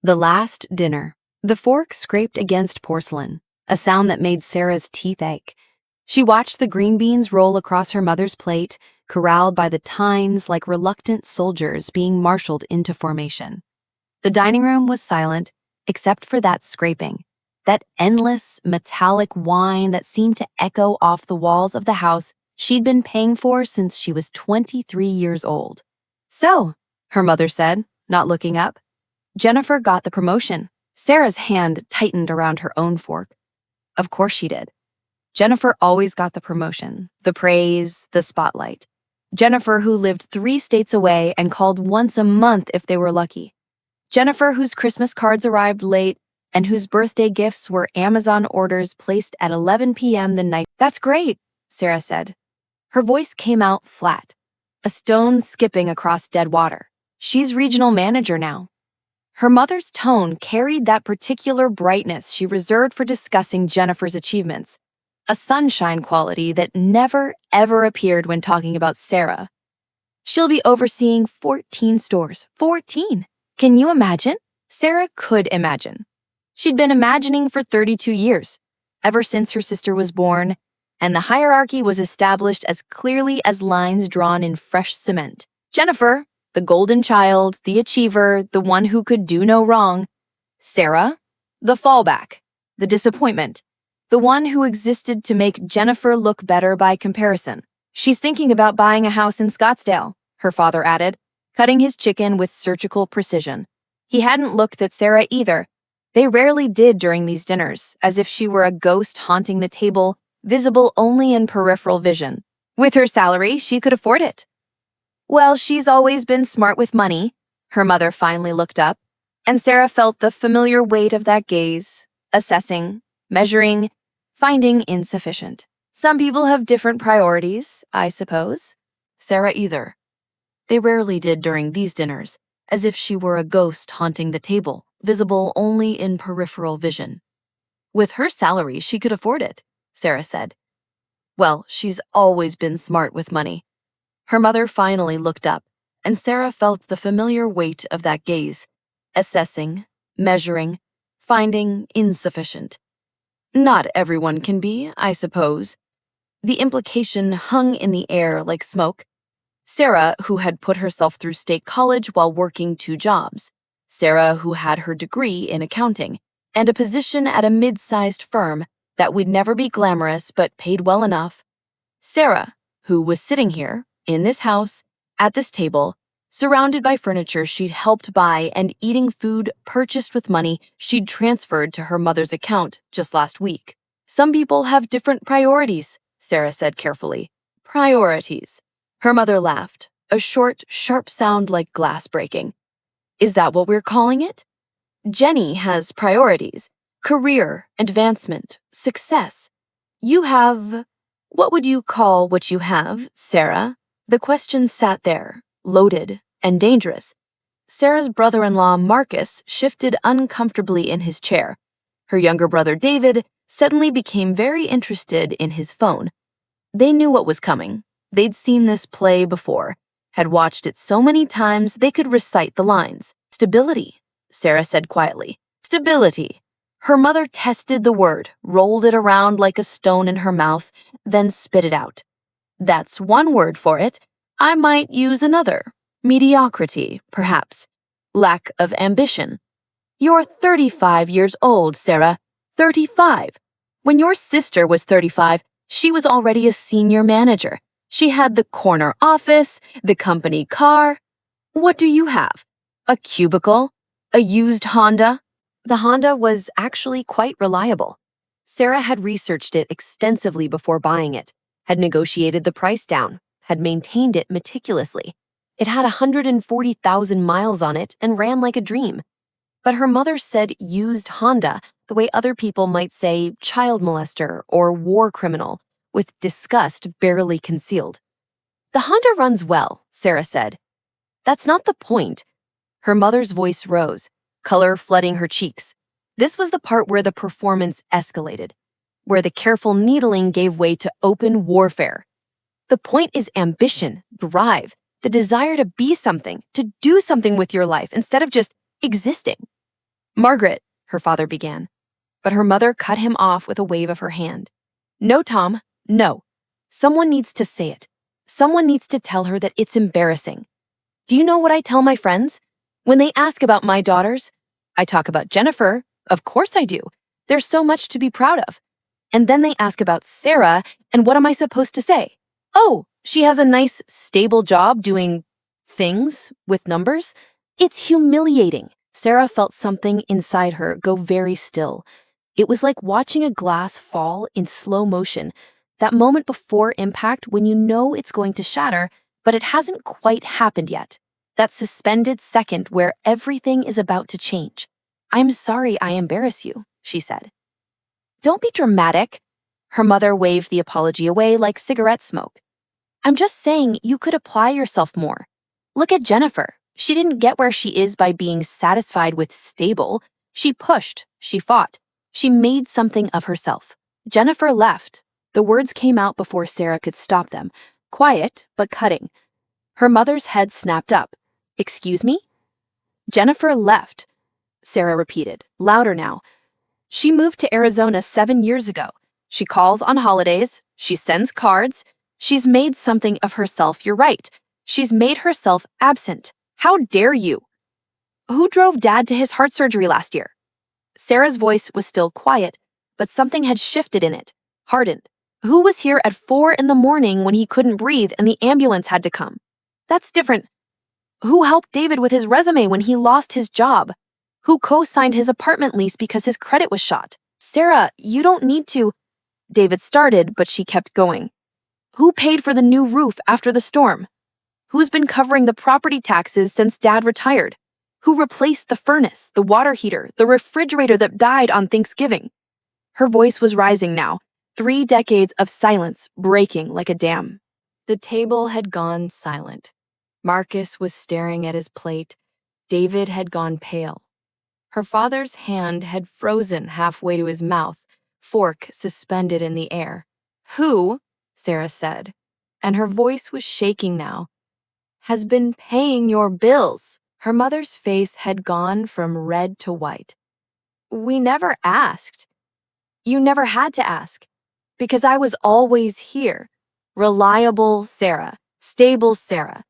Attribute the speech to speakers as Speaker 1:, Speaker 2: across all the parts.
Speaker 1: The last dinner. The fork scraped against porcelain, a sound that made Sarah's teeth ache. She watched the green beans roll across her mother's plate, corralled by the tines like reluctant soldiers being marshaled into formation. The dining room was silent, except for that scraping, that endless, metallic whine that seemed to echo off the walls of the house she'd been paying for since she was 23 years old. "So," her mother said, not looking up, "Jennifer got the promotion." Sarah's hand tightened around her own fork. Of course she did. Jennifer always got the promotion, the praise, the spotlight. Jennifer, who lived 3 states away and called once a month if they were lucky. Jennifer, whose Christmas cards arrived late and whose birthday gifts were Amazon orders placed at 11 p.m. the night. "That's great," Sarah said. Her voice came out flat, a stone skipping across dead water. "She's regional manager now." Her mother's tone carried that particular brightness she reserved for discussing Jennifer's achievements, a sunshine quality that never, ever appeared when talking about Sarah. "She'll be overseeing 14 stores. 14! Can you imagine?" Sarah could imagine. She'd been imagining for 32 years, ever since her sister was born, and the hierarchy was established as clearly as lines drawn in fresh cement. Jennifer, the golden child, the achiever, the one who could do no wrong. Sarah, the fallback, the disappointment, the one who existed to make Jennifer look better by comparison. "She's thinking about buying a house in Scottsdale," her father added, cutting his chicken with surgical precision. He hadn't looked at Sarah either. They rarely did during these dinners, as if she were a ghost haunting the table, visible only in peripheral vision. With her salary, she could afford it. "Well, she's always been smart with money." Her mother finally looked up, and Sarah felt the familiar weight of that gaze, assessing, measuring, finding insufficient. "Some people have different priorities, I suppose." Sarah either. They rarely did during these dinners, as if she were a ghost haunting the table, visible only in peripheral vision. "With her salary, she could afford it," Sarah said. "Well, she's always been smart with money." Her mother finally looked up, and Sarah felt the familiar weight of that gaze, assessing, measuring, finding insufficient. "Not everyone can be, I suppose." The implication hung in the air like smoke. Sarah, who had put herself through state college while working 2 jobs. Sarah, who had her degree in accounting and a position at a mid-sized firm that would never be glamorous but paid well enough. Sarah, who was sitting here, in this house, at this table, surrounded by furniture she'd helped buy and eating food purchased with money she'd transferred to her mother's account just last week. "Some people have different priorities," Sarah said carefully. "Priorities." Her mother laughed, a short, sharp sound like glass breaking. "Is that what we're calling it? Jenny has priorities, career, advancement, success. You have... What would you call what you have, Sarah?" The question sat there, loaded and dangerous. Sarah's brother-in-law, Marcus, shifted uncomfortably in his chair. Her younger brother, David, suddenly became very interested in his phone. They knew what was coming. They'd seen this play before, had watched it so many times they could recite the lines. "Stability," Sarah said quietly. "Stability." Her mother tested the word, rolled it around like a stone in her mouth, then spit it out. "That's one word for it. I might use another. Mediocrity, perhaps. Lack of ambition." "You're 35 years old, Sarah. 35. When your sister was 35, she was already a senior manager. She had the corner office, the company car. What do you have? A cubicle? A used Honda?" The Honda was actually quite reliable. Sarah had researched it extensively before buying it, had negotiated the price down, had maintained it meticulously. It had 140,000 miles on it and ran like a dream. But her mother said used Honda the way other people might say child molester or war criminal, with disgust barely concealed. "The Honda runs well," Sarah said. "That's not the point." Her mother's voice rose, color flooding her cheeks. This was the part where the performance escalated, where the careful needling gave way to open warfare. "The point is ambition, drive, the desire to be something, to do something with your life instead of just existing."
Speaker 2: Margaret, her father began, but her mother cut him off with a wave of her hand. No, Tom, no. Someone needs to say it. Someone needs to tell her that it's embarrassing. Do you know what I tell my friends? When they ask about my daughters, I talk about Jennifer. Of course I do. There's so much to be proud of. And then they ask about Sarah, and what am I supposed to say? Oh, she has a nice, stable job doing things with numbers. It's humiliating. Sarah felt something inside her go very still. It was like watching a glass fall in slow motion, that moment before impact when you know it's going to shatter, but it hasn't quite happened yet. That suspended second where everything is about to change. I'm sorry I embarrass you, she said. Don't be dramatic. Her mother waved the apology away like cigarette smoke. I'm just saying you could apply yourself more. Look at Jennifer. She didn't get where she is by being satisfied with stable. She pushed, she fought, she made something of herself. Jennifer left. The words came out before Sarah could stop them, quiet but cutting. Her mother's head snapped up. Excuse me? Jennifer left, Sarah repeated, louder now. She moved to Arizona 7 years ago. She calls on holidays, she sends cards, she's made something of herself, you're right. She's made herself absent. How dare you? Who drove Dad to his heart surgery last year? Sarah's voice was still quiet, but something had shifted in it, hardened. Who was here at 4 a.m. when he couldn't breathe and the ambulance had to come? That's different. Who helped David with his resume when he lost his job? Who co-signed his apartment lease because his credit was shot? Sarah, you don't need to. David started, but she kept going. Who paid for the new roof after the storm? Who's been covering the property taxes since Dad retired? Who replaced the furnace, the water heater, the refrigerator that died on Thanksgiving? Her voice was rising now, 3 decades of silence breaking like a dam. The table had gone silent. Marcus was staring at his plate. David had gone pale. Her father's hand had frozen halfway to his mouth, fork suspended in the air. Who, Sarah said, and her voice was shaking now, has been paying your bills? Her mother's face had gone from red to white. We never asked. You never had to ask, because I was always here. Reliable Sarah, stable Sarah,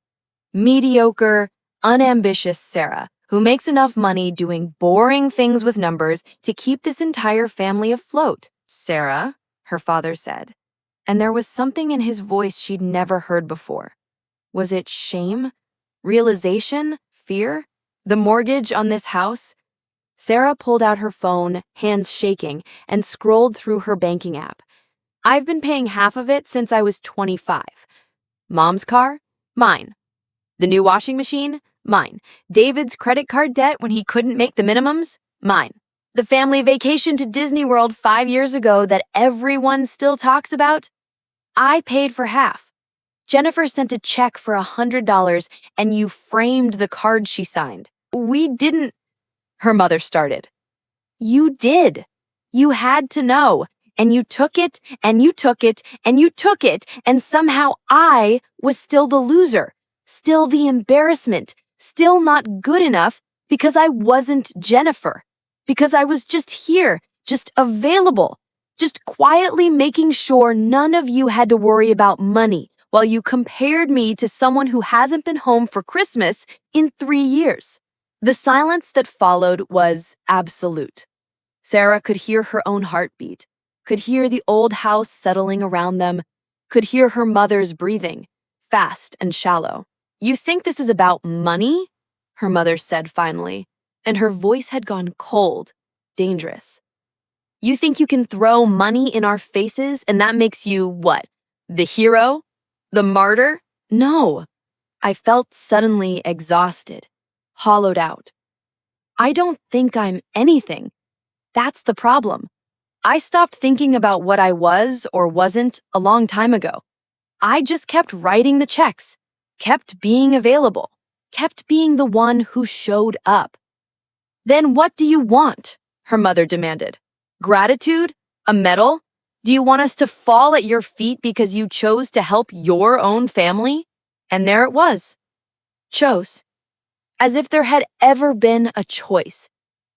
Speaker 2: mediocre, unambitious Sarah, who makes enough money doing boring things with numbers to keep this entire family afloat. Sarah, her father said, and there was something in his voice she'd never heard before. Was it shame? Realization? Fear? The mortgage on this house? Sarah pulled out her phone, hands shaking, and scrolled through her banking app. I've been paying half of it since I was 25. Mom's car? Mine. The new washing machine? Mine. David's credit card debt when he couldn't make the minimums? Mine. The family vacation to Disney World 5 years ago that everyone still talks about? I paid for half. Jennifer sent a check for $100 and you framed the card she signed. We didn't, her mother started. You did. You had to know. And you took it, and you took it, and you took it, and somehow I was still the loser, still the embarrassment, still not good enough because I wasn't Jennifer, because I was just here, just available, just quietly making sure none of you had to worry about money while you compared me to someone who hasn't been home for Christmas in 3 years. The silence that followed was absolute. Sarah could hear her own heartbeat, could hear the old house settling around them, could hear her mother's breathing, fast and shallow. You think this is about money? Her mother said finally, and her voice had gone cold, dangerous. You think you can throw money in our faces and that makes you what? The hero? The martyr? No. I felt suddenly exhausted, hollowed out. I don't think I'm anything. That's the problem. I stopped thinking about what I was or wasn't a long time ago. I just kept writing the checks, kept being available, kept being the one who showed up. Then what do you want? Her mother demanded. Gratitude? A medal? Do you want us to fall at your feet because you chose to help your own family? And there it was. Chose. As if there had ever been a choice.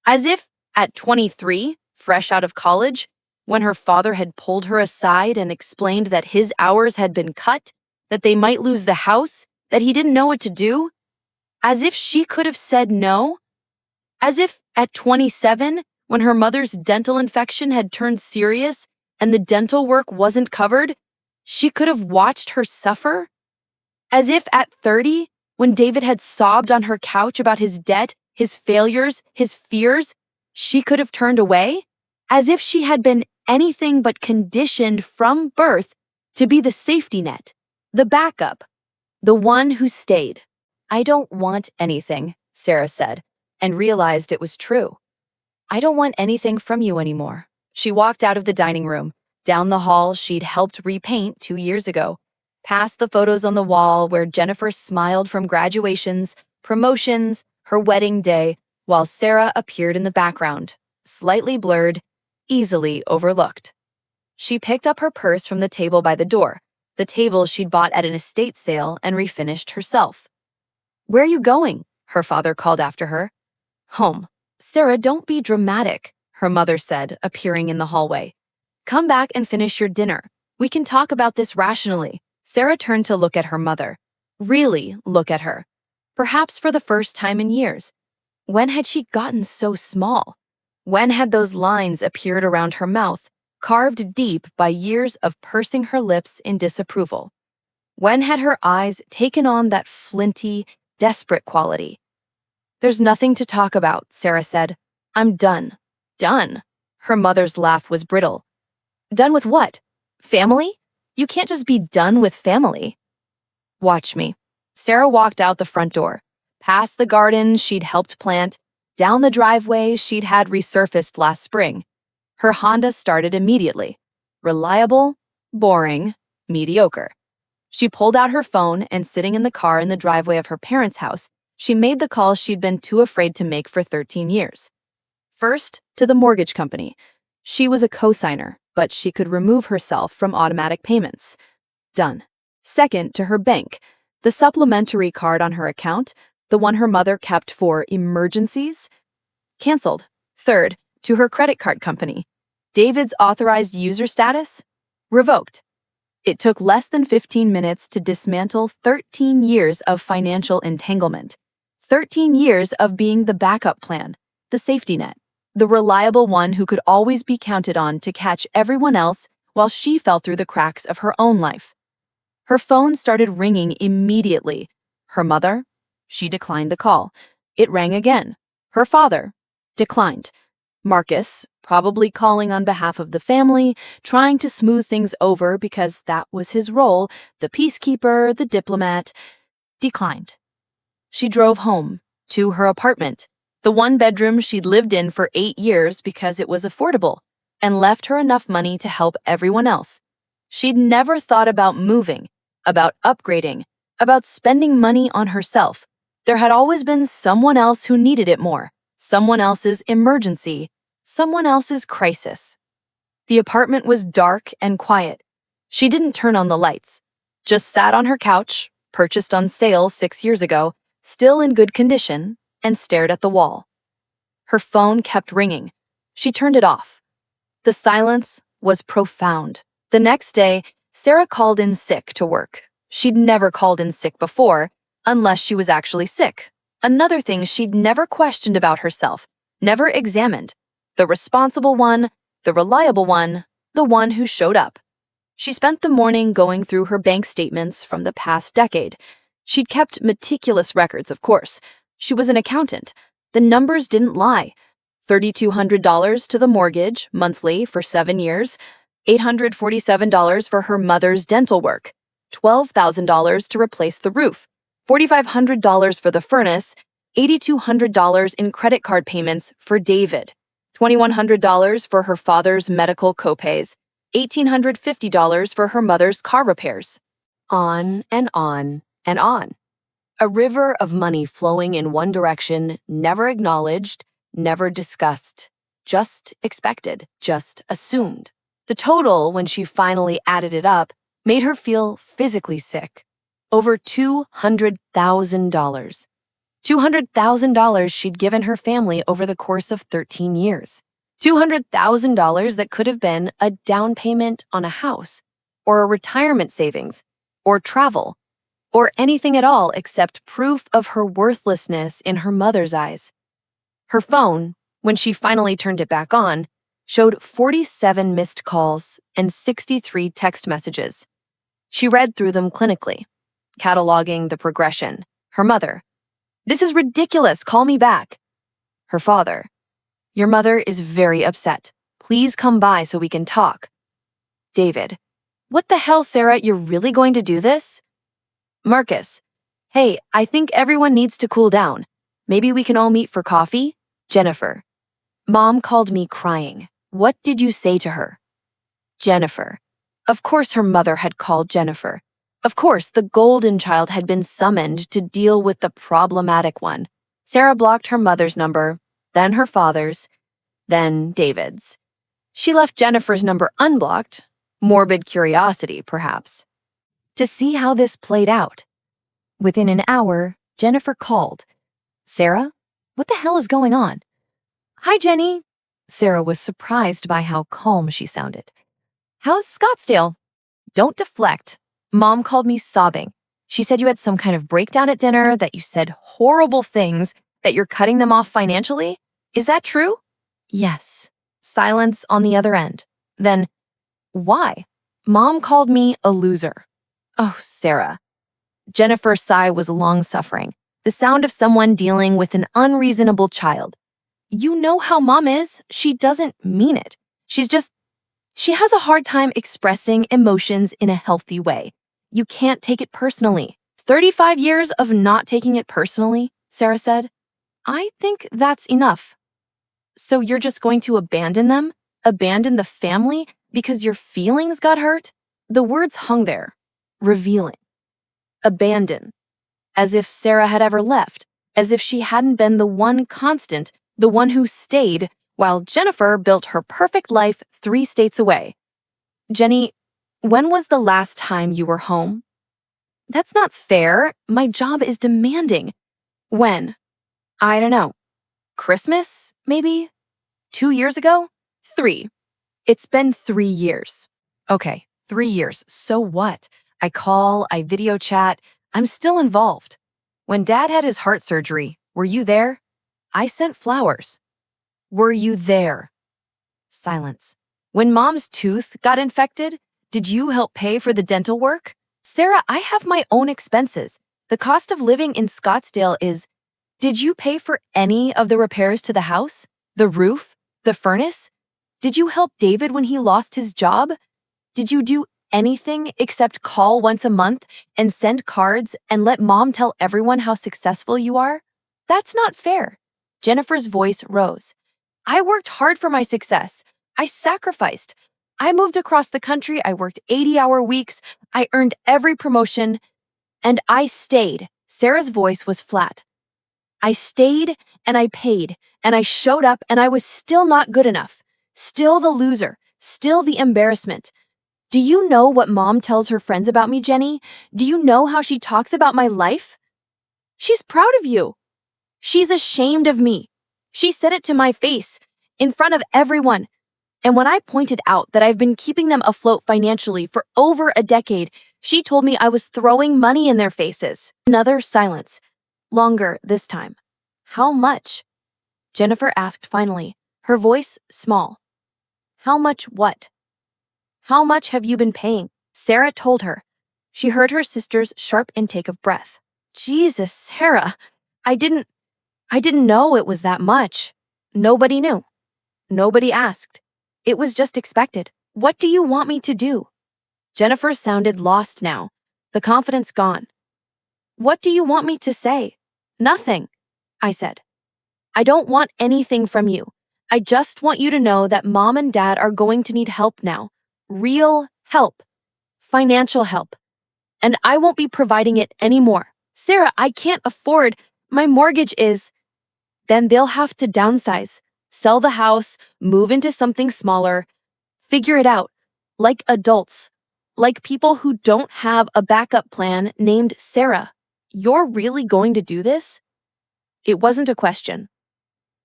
Speaker 2: As if at 23, fresh out of college, when her father had pulled her aside and explained that his hours had been cut, that they might lose the house, that he didn't know what to do, as if she could have said no, as if at 27, when her mother's dental infection had turned serious and the dental work wasn't covered, she could have watched her suffer, as if at 30, when David had sobbed on her couch about his debt, his failures, his fears, she could have turned away, as if she had been anything but conditioned from birth to be the safety net, the backup, the one who stayed.
Speaker 1: I don't want anything, Sarah said, and realized it was true. I don't want anything from you anymore. She walked out of the dining room, down the hall she'd helped repaint 2 years ago, past the photos on the wall where Jennifer smiled from graduations, promotions, her wedding day, while Sarah appeared in the background, slightly blurred, easily overlooked. She picked up her purse from the table by the door, the table she'd bought at an estate sale and refinished herself. "Where are you going?" her father called after her. "Home." "Sarah, don't be dramatic," her mother said, appearing in the hallway. "Come back and finish your dinner. We can talk about this rationally." Sarah turned to look at her mother. Really look at her. Perhaps for the first time in years. When had she gotten so small? When had those lines appeared around her mouth, carved deep by years of pursing her lips in disapproval? When had her eyes taken on that flinty, desperate quality? "There's nothing to talk about," Sarah said. "I'm done." "Done?" Her mother's laugh was brittle. "Done with what? Family? You can't just be done with family." "Watch me." Sarah walked out the front door, past the garden she'd helped plant, down the driveway she'd had resurfaced last spring. Her Honda started immediately. Reliable, boring, mediocre. She pulled out her phone and, sitting in the car in the driveway of her parents' house, she made the call she'd been too afraid to make for 13 years. First, to the mortgage company. She was a co-signer, but she could remove herself from automatic payments. Done. Second, to her bank. The supplementary card on her account, the one her mother kept for emergencies. Canceled. Third, to her credit card company. David's authorized user status? Revoked. It took less than 15 minutes to dismantle 13 years of financial entanglement. 13 years of being the backup plan, the safety net, the reliable one who could always be counted on to catch everyone else while she fell through the cracks of her own life. Her phone started ringing immediately. Her mother? She declined the call. It rang again. Her father? Declined. Marcus, probably calling on behalf of the family, trying to smooth things over because that was his role, the peacekeeper, the diplomat, declined. She drove home, to her apartment, the one bedroom she'd lived in for 8 years because it was affordable, and left her enough money to help everyone else. She'd never thought about moving, about upgrading, about spending money on herself. There had always been someone else who needed it more, someone else's emergency, someone else's crisis. The apartment was dark and quiet. She didn't turn on the lights, just sat on her couch, purchased on sale 6 years ago, still in good condition, and stared at the wall. Her phone kept ringing. She turned it off. The silence was profound. The next day, Sarah called in sick to work. She'd never called in sick before, unless she was actually sick. Another thing she'd never questioned about herself, never examined. The responsible one, the reliable one, the one who showed up. She spent the morning going through her bank statements from the past decade. She'd kept meticulous records, of course. She was an accountant. The numbers didn't lie. $3,200 to the mortgage, monthly, for 7 years. $847 for her mother's dental work. $12,000 to replace the roof. $4,500 for the furnace. $8,200 in credit card payments for David. $2,100 for her father's medical copays. $1,850 for her mother's car repairs. On and on and on. A river of money flowing in one direction, never acknowledged, never discussed, just expected, just assumed. The total, when she finally added it up, made her feel physically sick. Over $200,000.
Speaker 2: $200,000 she'd given her family over the course of 13 years. $200,000 that could have been a down payment on a house, or a retirement savings, or travel, or anything at all except proof of her worthlessness in her mother's eyes. Her phone, when she finally turned it back on, showed 47 missed calls and 63 text messages. She read through them clinically, cataloging the progression. Her mother: "This is ridiculous, call me back." Her father: "Your mother is very upset. Please come by so we can talk." David: "What the hell, Sarah, you're really going to do this?" Marcus: "Hey, I think everyone needs to cool down. Maybe we can all meet for coffee?" Jennifer: "Mom called me crying. What did you say to her?" Jennifer: Of course her mother had called Jennifer. Of course the golden child had been summoned to deal with the problematic one. Sarah blocked her mother's number, then her father's, then David's. She left Jennifer's number unblocked, morbid curiosity, perhaps, to see how this played out. Within an hour, Jennifer called. "Sarah, what the hell is going on?" "Hi, Jenny." Sarah was surprised by how calm she sounded. "How's Scottsdale?" "Don't deflect. Mom called me sobbing. She said you had some kind of breakdown at dinner, that you said horrible things, that you're cutting them off financially. Is that true?" "Yes." Silence on the other end. Then, "Why?" "Mom called me a loser." "Oh, Sarah." Jennifer's sigh was long-suffering, the sound of someone dealing with an unreasonable child. "You know how Mom is. She doesn't mean it. She has a hard time expressing emotions in a healthy way. You can't take it personally." 35 years of not taking it personally, Sarah said. "I think that's enough." "So you're just going to abandon them? Abandon the family because your feelings got hurt?" The words hung there, revealing. Abandon. As if Sarah had ever left, as if she hadn't been the one constant, the one who stayed, while Jennifer built her perfect life 3 states away. "Jenny, when was the last time you were home?" "That's not fair. My job is demanding." "When?" "I don't know. Christmas, maybe? 2 years ago? 3. It's been 3 years. Okay, 3 years. So what? I call, I video chat. I'm still involved. When Dad had his heart surgery, were you there? I sent flowers. Were you there? Silence. When Mom's tooth got infected, did you help pay for the dental work? Sarah, I have my own expenses. The cost of living in Scottsdale is... Did you pay for any of the repairs to the house? The roof? The furnace? Did you help David when he lost his job? Did you do anything except call once a month and send cards and let Mom tell everyone how successful you are? That's not fair. Jennifer's voice rose. I worked hard for my success. I sacrificed. I moved across the country. I worked 80-hour weeks. I earned every promotion. And I stayed. Sarah's voice was flat. I stayed and I paid and I showed up and I was still not good enough. Still the loser. Still the embarrassment. Do you know what Mom tells her friends about me, Jenny? Do you know how she talks about my life? She's proud of you. She's ashamed of me. She said it to my face, in front of everyone. And when I pointed out that I've been keeping them afloat financially for over a decade, she told me I was throwing money in their faces. Another silence. Longer this time. How much? Jennifer asked finally, her voice small. How much what? How much have you been paying? Sarah told her. She heard her sister's sharp intake of breath. Jesus, Sarah, I didn't know it was that much. Nobody knew. Nobody asked. It was just expected. What do you want me to do? Jennifer sounded lost now, the confidence gone. What do you want me to say? Nothing, I said. I don't want anything from you. I just want you to know that Mom and Dad are going to need help now. Real help. Financial help. And I won't be providing it anymore. Sarah, I can't afford. My mortgage is... Then they'll have to downsize. Sell the house, move into something smaller. Figure it out. Like adults. Like people who don't have a backup plan named Sarah. You're really going to do this? It wasn't a question.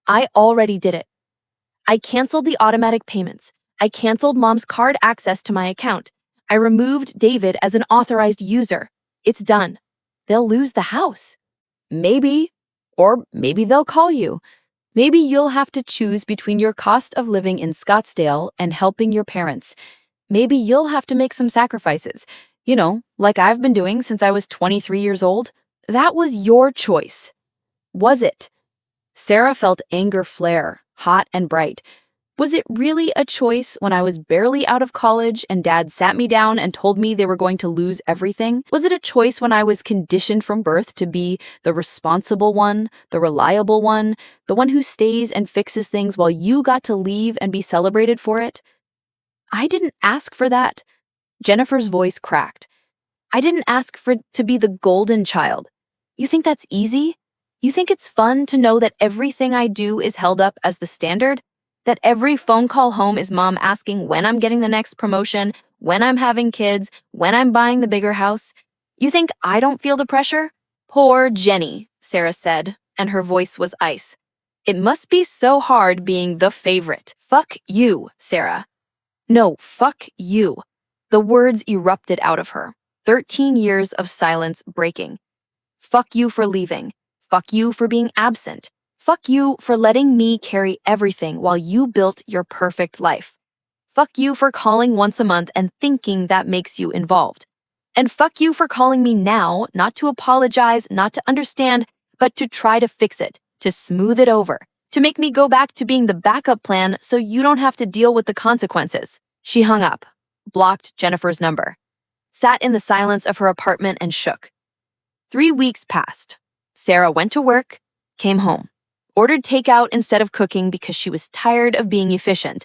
Speaker 2: I already did it. I canceled the automatic payments. I canceled Mom's card access to my account. I removed David as an authorized user. It's done. They'll lose the house.
Speaker 1: Maybe. Or maybe they'll call you. Maybe you'll have to choose between your cost of living in Scottsdale and helping your parents. Maybe you'll have to make some sacrifices. Like I've been doing since I was 23 years old. That was your choice. Was it? Sarah felt anger flare, hot and bright. Was it really a choice when I was barely out of college and Dad sat me down and told me they were going to lose everything? Was it a choice when I was conditioned from birth to be the responsible one, the reliable one, the one who stays and fixes things while you got to leave and be celebrated for it? I didn't ask for that. Jennifer's voice cracked. I didn't ask to be the golden child. You think that's easy? You think it's fun to know that everything I do is held up as the standard? That every phone call home is Mom asking when I'm getting the next promotion, when I'm having kids, when I'm buying the bigger house? You think I don't feel the pressure? Poor Jenny, Sarah said, and her voice was ice. It must be so hard being the favorite. Fuck you, Sarah. No, fuck you. The words erupted out of her. 13 years of silence breaking. Fuck you for leaving. Fuck you for being absent. Fuck you for letting me carry everything while you built your perfect life. Fuck you for calling once a month and thinking that makes you involved. And fuck you for calling me now, not to apologize, not to understand, but to try to fix it, to smooth it over, to make me go back to being the backup plan so you don't have to deal with the consequences. She hung up, blocked Jennifer's number, sat in the silence of her apartment and shook. 3 weeks passed. Sarah went to work, came home, ordered takeout instead of cooking because she was tired of being efficient,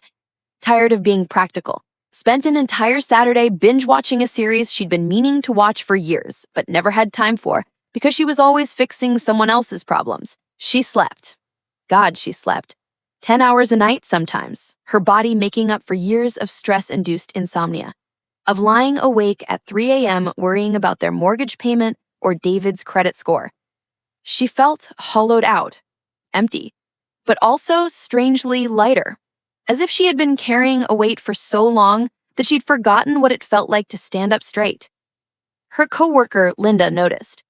Speaker 1: tired of being practical. Spent an entire Saturday binge-watching a series she'd been meaning to watch for years, but never had time for because she was always fixing someone else's problems. She slept. God, she slept. 10 hours a night sometimes, her body making up for years of stress-induced insomnia, of lying awake at 3 a.m. worrying about their mortgage payment or David's credit score. She felt hollowed out, empty, but also strangely lighter, as if she had been carrying a weight for so long that she'd forgotten what it felt like to stand up straight. Her coworker, Linda, noticed.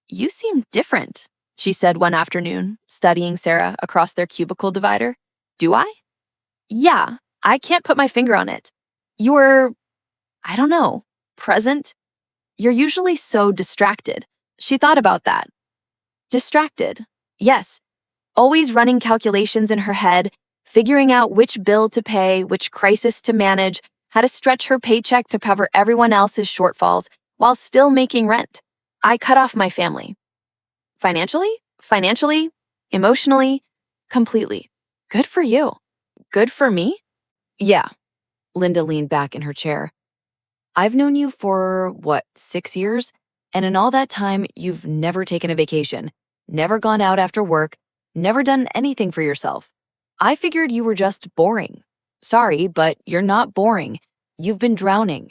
Speaker 1: "You seem different," she said one afternoon, studying Sarah across their cubicle divider. "Do I?" "Yeah, I can't put my finger on it. You're, I don't know, present? You're usually so distracted." She thought about that. Distracted. Yes. Always running calculations in her head, figuring out which bill to pay, which crisis to manage, how to stretch her paycheck to cover everyone else's shortfalls while still making rent. I cut off my family. Financially, emotionally, completely. Good for you. Good for me? Yeah. Linda leaned back in her chair. I've known you for, 6 years? And in all that time, you've never taken a vacation, never gone out after work, never done anything for yourself. I figured you were just boring. Sorry, but you're not boring. You've been drowning.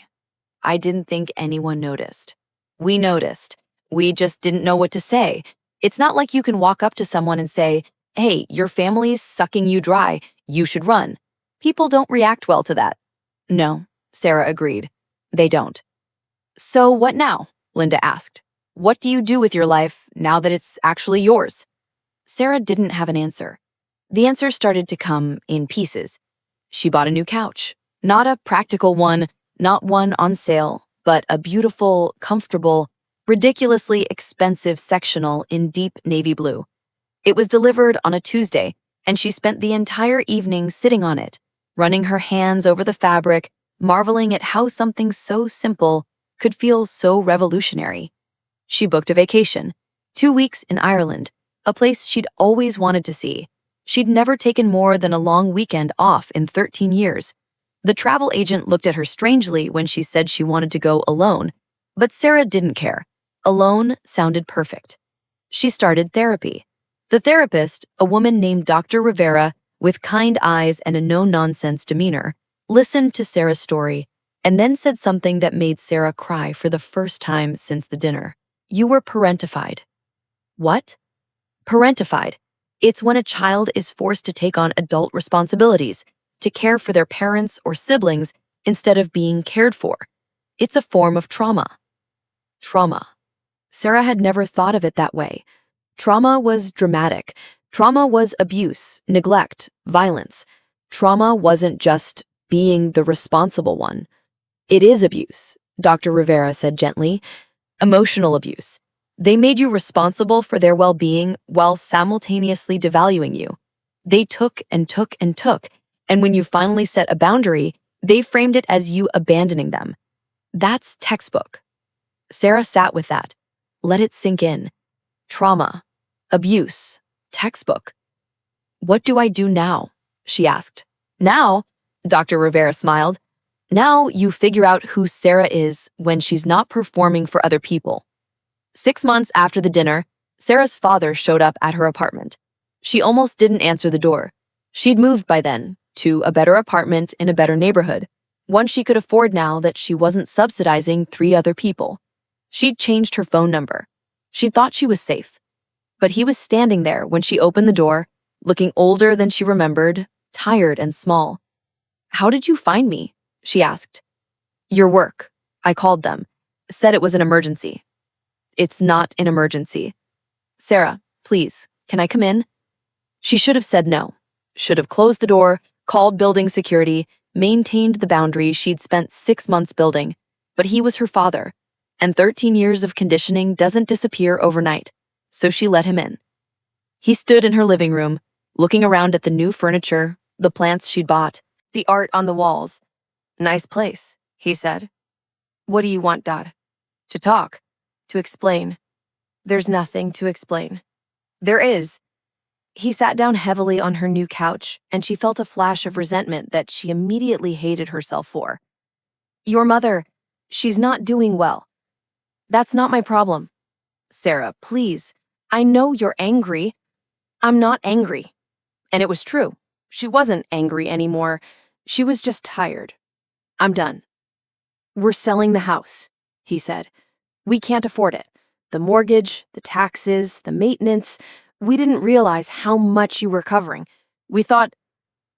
Speaker 1: I didn't think anyone noticed. We noticed. We just didn't know what to say. It's not like you can walk up to someone and say, "Hey, your family's sucking you dry. You should run." People don't react well to that. No, Sarah agreed. They don't. So what now? Linda asked. What do you do with your life now that it's actually yours? Sarah didn't have an answer. The answer started to come in pieces. She bought a new couch. Not a practical one, not one on sale, but a beautiful, comfortable, ridiculously expensive sectional in deep navy blue. It was delivered on a Tuesday, and she spent the entire evening sitting on it, running her hands over the fabric, marveling at how something so simple could feel so revolutionary. She booked a vacation, 2 weeks in Ireland, a place she'd always wanted to see. She'd never taken more than a long weekend off in 13 years. The travel agent looked at her strangely when she said she wanted to go alone, but Sarah didn't care. Alone sounded perfect. She started therapy. The therapist, a woman named Dr. Rivera, with kind eyes and a no-nonsense demeanor, listened to Sarah's story and then said something that made Sarah cry for the first time since the dinner. You were parentified. What?
Speaker 2: Parentified. It's when a child is forced to take on adult responsibilities, to care for their parents or siblings instead of being cared for. It's a form of trauma. Trauma. Sarah had never thought of it that way. Trauma was dramatic. Trauma was abuse, neglect, violence. Trauma wasn't just being the responsible one. It is abuse, Dr. Rivera said gently. Emotional abuse. They made you responsible for their well-being while simultaneously devaluing you. They took and took and took, and when you finally set a boundary, they framed it as you abandoning them. That's textbook. Sarah sat with that. Let it sink in. Trauma. Abuse. Textbook. What do I do now? She asked. Now, Dr. Rivera smiled. Now you figure out who Sarah is when she's not performing for other people. 6 months after the dinner, Sarah's father showed up at her apartment. She almost didn't answer the door. She'd moved by then to a better apartment in a better neighborhood, one she could afford now that she wasn't subsidizing 3 other people. She'd changed her phone number. She thought she was safe. But he was standing there when she opened the door, looking older than she remembered, tired and small. "How did you find me?" she asked. "Your work. I called them. Said it was an emergency." "It's not an emergency." "Sarah, please, can I come in?" She should have said no. Should have closed the door, called building security, maintained the boundaries she'd spent 6 months building. But he was her father, and 13 years of conditioning doesn't disappear overnight, so she let him in. He stood in her living room, looking around at the new furniture, the plants she'd bought, the art on the walls. "Nice place," he said. "What do you want, Dad?" "To talk. To explain." "There's nothing to explain." "There is." He sat down heavily on her new couch, and she felt a flash of resentment that she immediately hated herself for. "Your mother, she's not doing well." "That's not my problem." "Sarah, please. I know you're angry." "I'm not angry." And it was true. She wasn't angry anymore. She was just tired. "I'm done." "We're selling the house," he said. "We can't afford it. The mortgage, the taxes, the maintenance. We didn't realize how much you were covering. We thought,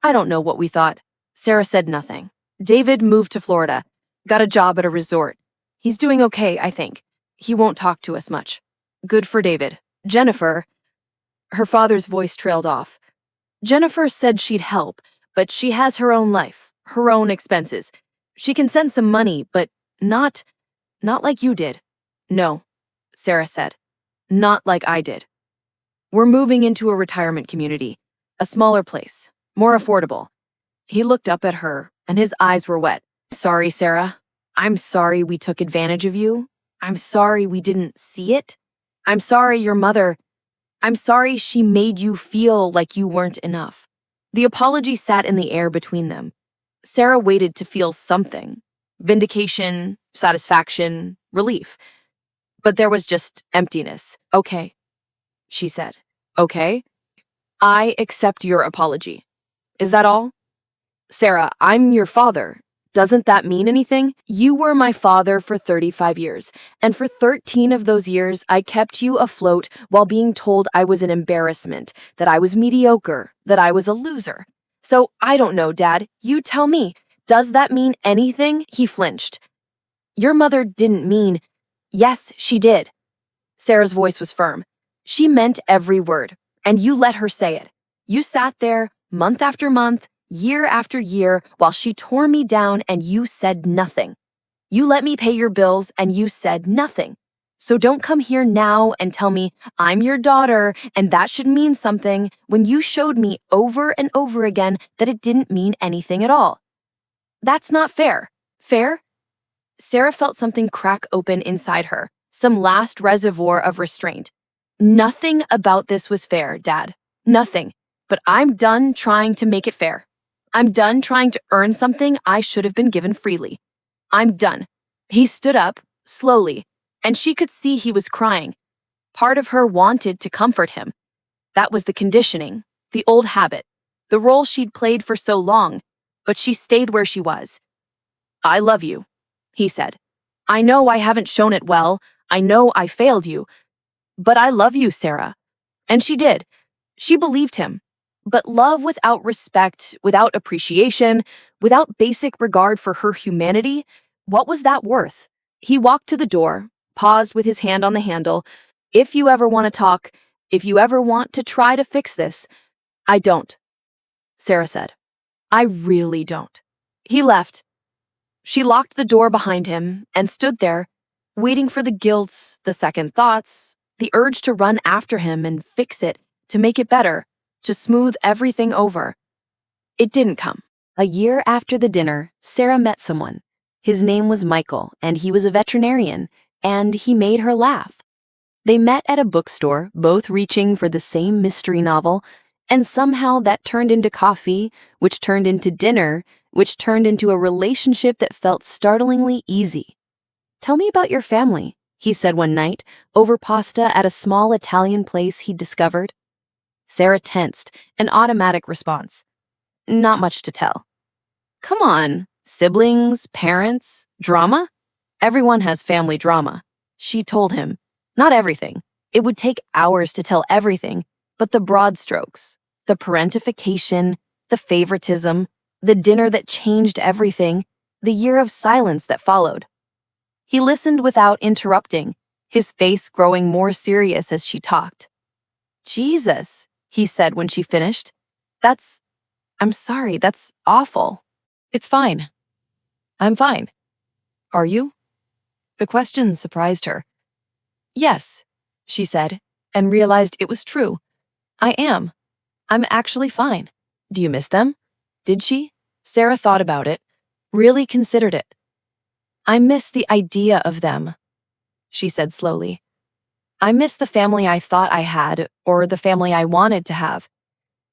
Speaker 2: I don't know what we thought." Sarah said nothing. "David moved to Florida, got a job at a resort. He's doing okay, I think. He won't talk to us much." "Good for David. Jennifer." Her father's voice trailed off. "Jennifer said she'd help, but she has her own life, her own expenses. She can send some money, but not like you did." "No," Sarah said. "Not like I did. We're moving into a retirement community, a smaller place, more affordable." He looked up at her, and his eyes were wet. "Sorry, Sarah. I'm sorry we took advantage of you. I'm sorry we didn't see it. I'm sorry your mother. I'm sorry she made you feel like you weren't enough." The apology sat in the air between them. Sarah waited to feel something. Vindication, satisfaction, relief. But there was just emptiness. "Okay," she said. "Okay. I accept your apology. Is that all?" "Sarah, I'm your father. Doesn't that mean anything? You were my father for 35 years, and for 13 of those years, I kept you afloat while being told I was an embarrassment, that I was mediocre, that I was a loser. So I don't know, Dad. You tell me. Does that mean anything?" He flinched. "Your mother didn't mean—" "Yes, she did." Sarah's voice was firm. "She meant every word, and you let her say it. You sat there, month after month, year after year, while she tore me down, and you said nothing. You let me pay your bills, and you said nothing. So don't come here now and tell me I'm your daughter and that should mean something when you showed me over and over again that it didn't mean anything at all. That's not fair." "Fair?" Sarah felt something crack open inside her, some last reservoir of restraint. "Nothing about this was fair, Dad. Nothing. But I'm done trying to make it fair. I'm done trying to earn something I should have been given freely. I'm done." He stood up, slowly, and she could see he was crying. Part of her wanted to comfort him. That was the conditioning, the old habit, the role she'd played for so long, but she stayed where she was. "I love you," he said. "I know I haven't shown it well. I know I failed you. But I love you, Sarah. And she did. She believed him. But love without respect, without appreciation, without basic regard for her humanity, what was that worth? He walked to the door, paused with his hand on the handle. If you ever want to talk, if you ever want to try to fix this, I don't, Sarah said. I really don't. He left. She locked the door behind him and stood there, waiting for the guilt, the second thoughts, the urge to run after him and fix it, to make it better, to smooth everything over. It didn't come.
Speaker 1: A year after the dinner, Sarah met someone. His name was Michael, and he was a veterinarian, and he made her laugh. They met at a bookstore, both reaching for the same mystery novel, and somehow that turned into coffee, which turned into dinner, which turned into a relationship that felt startlingly easy. "Tell me about your family," he said one night, over pasta at a small Italian place he'd discovered. Sarah tensed, an automatic response. "Not much to tell." "Come on, siblings, parents, drama? Everyone has family drama," she told him. Not everything. It would take hours to tell everything, but the broad strokes, the parentification, the favoritism, the dinner that changed everything, the year of silence that followed. He listened without interrupting, his face growing more serious as she talked. "Jesus," he said when she finished. I'm sorry, that's awful." "It's fine. I'm fine. Are you?" The question surprised her. "Yes," she said, and realized it was true. "I am. I'm actually fine." "Do you miss them?" Did she? Sarah thought about it, really considered it. "I miss the idea of them," she said slowly. "I miss the family I thought I had, or the family I wanted to have.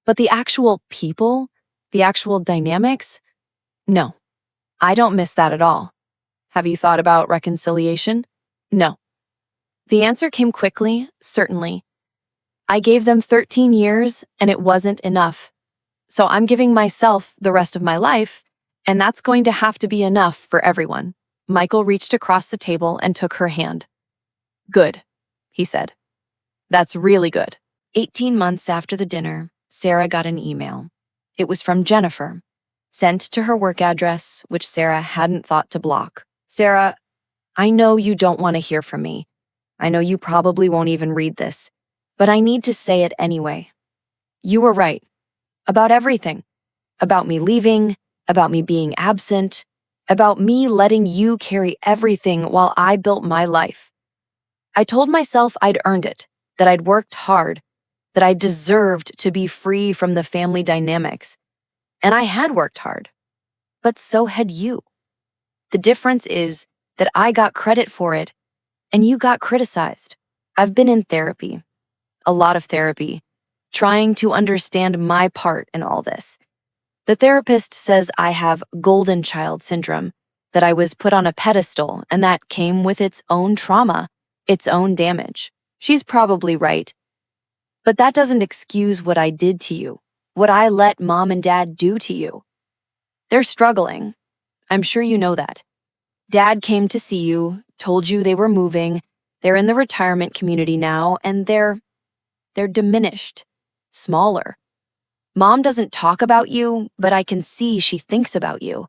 Speaker 1: But the actual people, the actual dynamics, no, I don't miss that at all." "Have you thought about reconciliation?" "No." The answer came quickly, certainly. "I gave them 13 years, and it wasn't enough. So I'm giving myself the rest of my life, and that's going to have to be enough for everyone." Michael reached across the table and took her hand. "Good," he said. "That's really good." 18 months after the dinner, Sarah got an email. It was from Jennifer, sent to her work address, which Sarah hadn't thought to block. "Sarah, I know you don't want to hear from me. I know you probably won't even read this, but I need to say it anyway. You were right. About everything. About me leaving, about me being absent, about me letting you carry everything while I built my life. I told myself I'd earned it, that I'd worked hard, that I deserved to be free from the family dynamics. And I had worked hard. But so had you. The difference is that I got credit for it, and you got criticized. I've been in therapy, a lot of therapy, trying to understand my part in all this. The therapist says I have golden child syndrome, that I was put on a pedestal, and that came with its own trauma, its own damage. She's probably right. But that doesn't excuse what I did to you, what I let mom and dad do to you. They're struggling. I'm sure you know that. Dad came to see you, told you they were moving, they're in the retirement community now, and they're diminished, smaller. Mom doesn't talk about you, but I can see she thinks about you.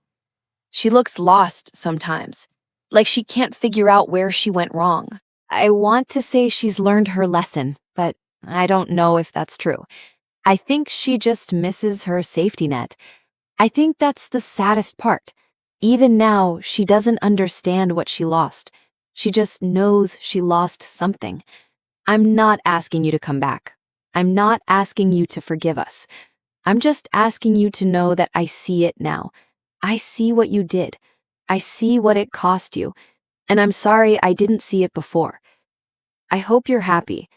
Speaker 1: She looks lost sometimes, like she can't figure out where she went wrong. I want to say she's learned her lesson, but I don't know if that's true. I think she just misses her safety net. I think that's the saddest part. Even now, she doesn't understand what she lost. She just knows she lost something. I'm not asking you to come back. I'm not asking you to forgive us. I'm just asking you to know that I see it now. I see what you did. I see what it cost you. And I'm sorry I didn't see it before. I hope you're happy.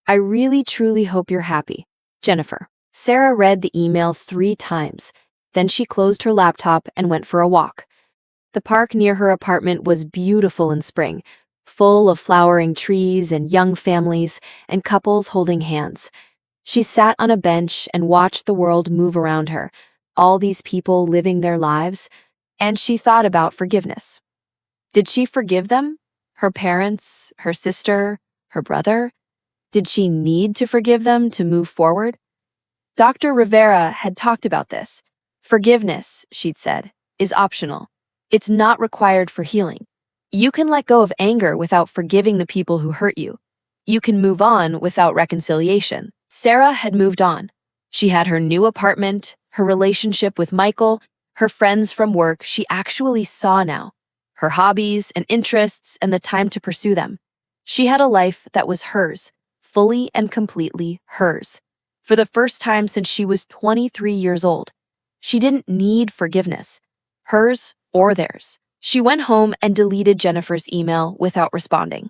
Speaker 1: I really, truly hope you're happy. Jennifer. Sarah read the email 3 times. Then she closed her laptop and went for a walk. The park near her apartment was beautiful in spring, full of flowering trees and young families and couples holding hands. She sat on a bench and watched the world move around her, all these people living their lives, and she thought about forgiveness. Did she forgive them? Her parents, her sister, her brother?
Speaker 2: Did she need to forgive them to move forward? Dr. Rivera had talked about this. Forgiveness, she'd said, is optional. It's not required for healing. You can let go of anger without forgiving the people who hurt you. You can move on without reconciliation. Sarah had moved on. She had her new apartment, her relationship with Michael, her friends from work she actually saw now, her hobbies and interests and the time to pursue them. She had a life that was hers, fully and completely hers. For the first time since she was 23 years old, she didn't need forgiveness, hers or theirs. She went home and deleted Jennifer's email without responding.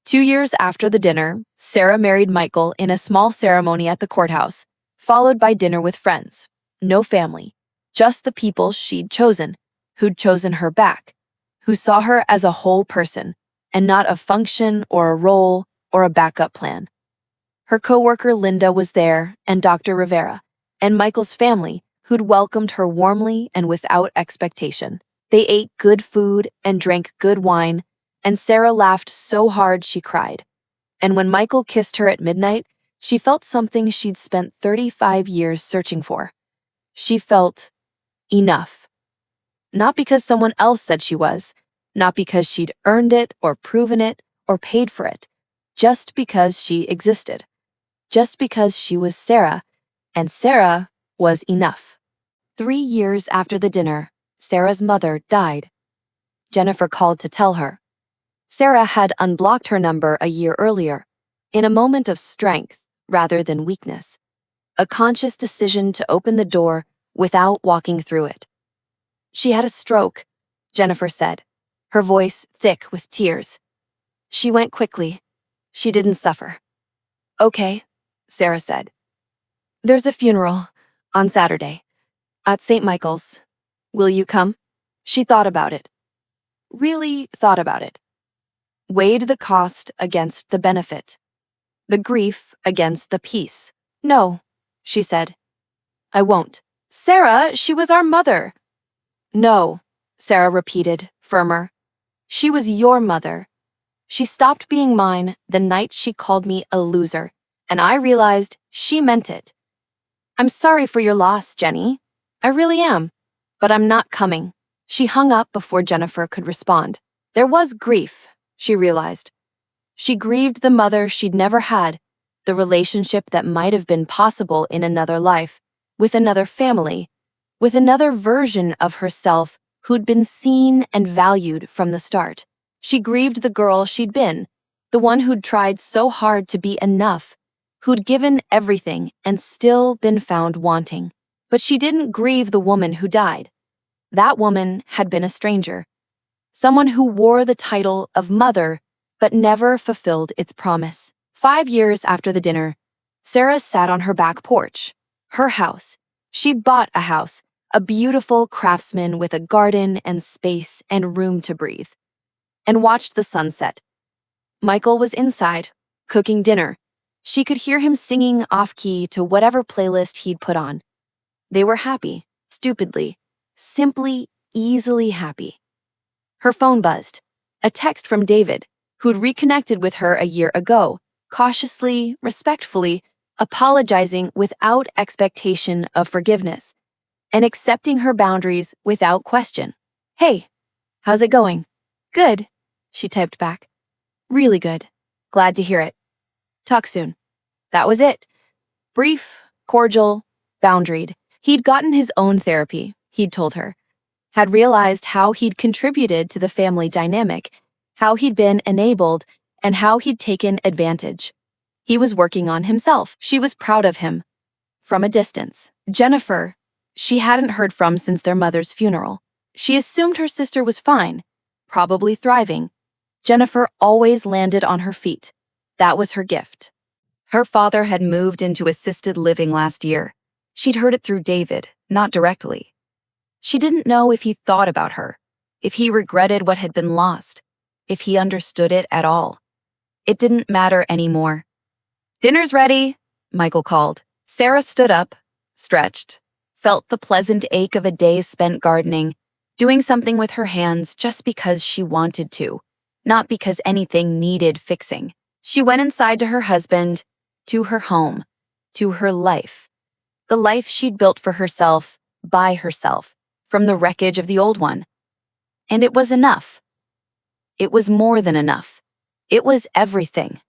Speaker 2: 2 years after the dinner, Sarah married Michael in a small ceremony at the courthouse, followed by dinner with friends. No family, just the people she'd chosen, who'd chosen her back, who saw her as a whole person, and not a function or a role or a backup plan. Her coworker Linda was there, and Dr. Rivera, and Michael's family, who'd welcomed her warmly and without expectation. They ate good food and drank good wine, and Sarah laughed so hard she cried. And when Michael kissed her at midnight, she felt something she'd spent 35 years searching for. She felt enough. Not because someone else said she was, not because she'd earned it or proven it or paid for it, just because she existed. Just because she was Sarah, and Sarah was enough.
Speaker 1: 3 years after the dinner, Sarah's mother died. Jennifer called to tell her. Sarah had unblocked her number a year earlier, in a moment of strength rather than weakness. A conscious decision to open the door without walking through it. She had a stroke, Jennifer said, her voice thick with tears. She went quickly. She didn't suffer. Okay, Sarah said. There's a funeral on Saturday at St. Michael's. Will you come? She thought about it. Really thought about it. Weighed the cost against the benefit. The grief against the peace. No, she said. I won't. Sarah, she was our mother. No, Sarah repeated, firmer. She was your mother. She stopped being mine the night she called me a loser, and I realized she meant it. I'm sorry for your loss, Jenny. I really am. But I'm not coming. She hung up before Jennifer could respond. There was grief, she realized. She grieved the mother she'd never had, the relationship that might have been possible in another life, with another family, with another version of herself who'd been seen and valued from the start. She grieved the girl she'd been, the one who'd tried so hard to be enough, who'd given everything and still been found wanting. But she didn't grieve the woman who died. That woman had been a stranger, someone who wore the title of mother but never fulfilled its promise. 5 years after the dinner, Sarah sat on her back porch, her house. She'd bought a house, a beautiful craftsman with a garden and space and room to breathe, and watched the sunset. Michael was inside, cooking dinner. She could hear him singing off-key to whatever playlist he'd put on. They were happy, stupidly, simply, easily happy. Her phone buzzed. A text from David, who'd reconnected with her a year ago, cautiously, respectfully, apologizing without expectation of forgiveness, and accepting her boundaries without question. Hey, how's it going? Good, she typed back. Really good. Glad to hear it. Talk soon. That was it. Brief, cordial, boundaried. He'd gotten his own therapy, he'd told her, had realized how he'd contributed to the family dynamic, how he'd been enabled, and how he'd taken advantage. He was working on himself. She was proud of him. From a distance. Jennifer, she hadn't heard from since their mother's funeral. She assumed her sister was fine, probably thriving. Jennifer always landed on her feet. That was her gift. Her father had moved into assisted living last year. She'd heard it through David, not directly. She didn't know if he thought about her, if he regretted what had been lost, if he understood it at all. It didn't matter anymore. Dinner's ready, Michael called. Sarah stood up, stretched, felt the pleasant ache of a day spent gardening, doing something with her hands just because she wanted to, not because anything needed fixing.
Speaker 2: She went inside to her husband, to her home, to her life. The life she'd built for herself, by herself, from the wreckage of the old one. And it was enough. It was more than enough. It was everything.